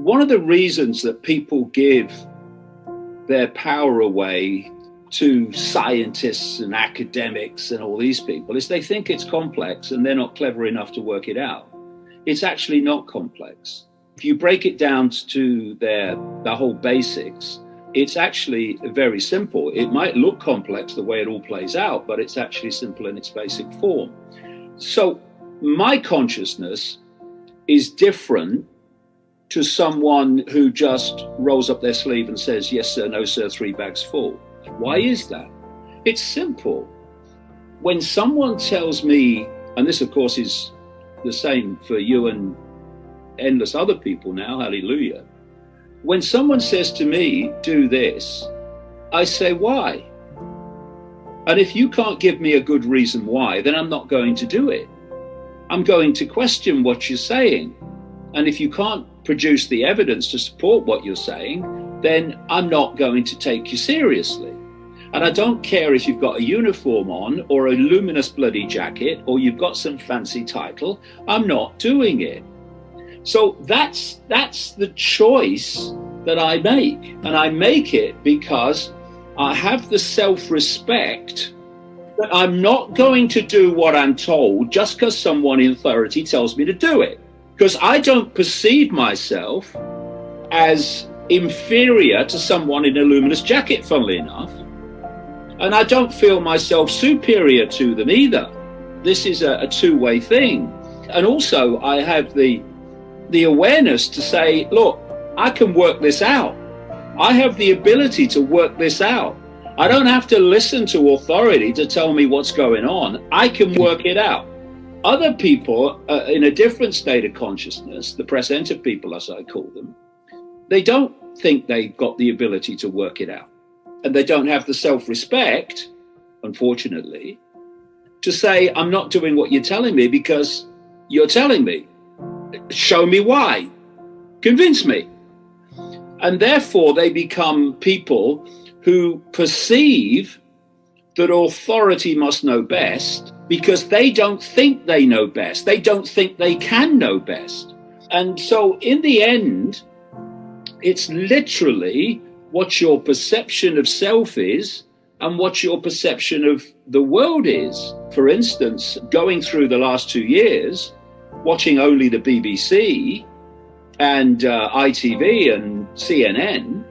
One of the reasons that people give their power away to scientists and academics and all these people is they think it's complex and they're not clever enough to work it out. It's actually not complex. If you break it down to the whole basics, it's actually very simple. It might look complex the way it all plays out, but it's actually simple in its basic form. So my consciousness is different to someone who just rolls up their sleeve and says, yes, sir, no, sir, 3 bags full. Why is that? It's simple. When someone tells me, and this, of course, is the same for you and endless other people now, hallelujah. When someone says to me, do this, I say, why? And if you can't give me a good reason why, then I'm not going to do it. I'm going to question what you're saying. And if you can't produce the evidence to support what you're saying, then I'm not going to take you seriously. And I don't care if you've got a uniform on or a luminous bloody jacket or you've got some fancy title, I'm not doing it. So that's the choice that I make. And I make it because I have the self-respect that I'm not going to do what I'm told just because someone in authority tells me to do it. Because I don't perceive myself as inferior to someone in a luminous jacket, funnily enough. And I don't feel myself superior to them either. This is a two-way thing. And also I have the awareness to say, look, I can work this out. I have the ability to work this out. I don't have to listen to authority to tell me what's going on. I can work it out. Other people in a different state of consciousness, the presenter people, as I call them, they don't think they've got the ability to work it out. And they don't have the self-respect, unfortunately, to say, I'm not doing what you're telling me because you're telling me. Show me why. Convince me. And therefore, they become people who perceive that authority must know best because they don't think they know best. They don't think they can know best. And so in the end, it's literally what your perception of self is and what your perception of the world is. For instance, going through the last 2 years, watching only the BBC and ITV and CNN,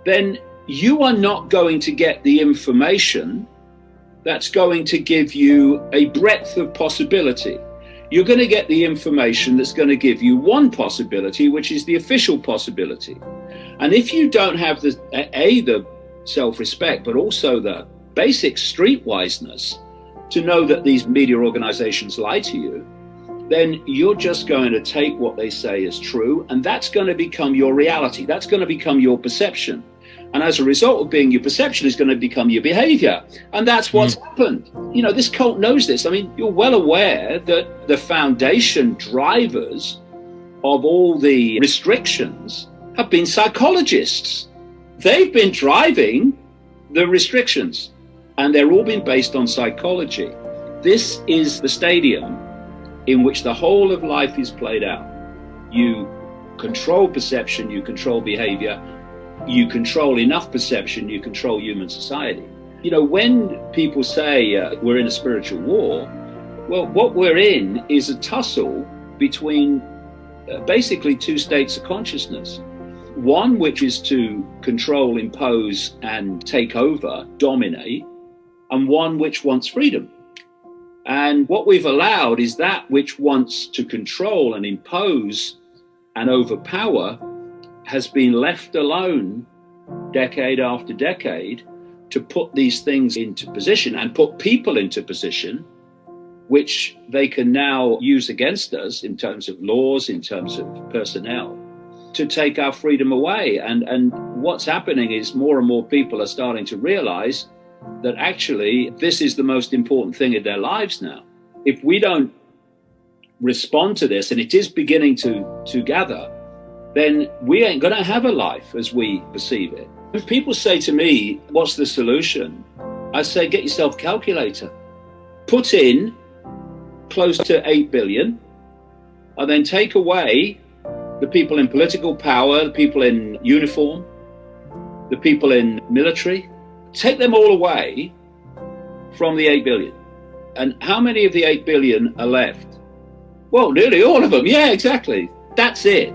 then you are not going to get the information that's going to give you a breadth of possibility. You're going to get the information that's going to give you one possibility, which is the official possibility. And if you don't have the self-respect, but also the basic streetwiseness to know that these media organizations lie to you, then you're just going to take what they say as true, and that's going to become your reality. That's going to become your perception. And as a result of being your perception is going to become your behavior. And that's what's happened. You know, this cult knows this. I mean, you're well aware that the foundation drivers of all the restrictions have been psychologists. They've been driving the restrictions, and they're all been based on psychology. This is the stadium in which the whole of life is played out. You control perception, you control behavior, you control enough perception, you control human society. You know, when people say we're in a spiritual war, well, what we're in is a tussle between basically 2 states of consciousness. One which is to control, impose, and take over, dominate, and one which wants freedom. And what we've allowed is that which wants to control and impose and overpower has been left alone decade after decade to put these things into position and put people into position which they can now use against us in terms of laws, in terms of personnel, to take our freedom away. And what's happening is more and more people are starting to realize that actually this is the most important thing in their lives now. If we don't respond to this, and it is beginning to gather, then we ain't going to have a life as we perceive it. If people say to me, what's the solution? I say, get yourself a calculator. Put in close to 8 billion, and then take away the people in political power, the people in uniform, the people in military, take them all away from the 8 billion. And how many of the 8 billion are left? Well, nearly all of them. Yeah, exactly. That's it.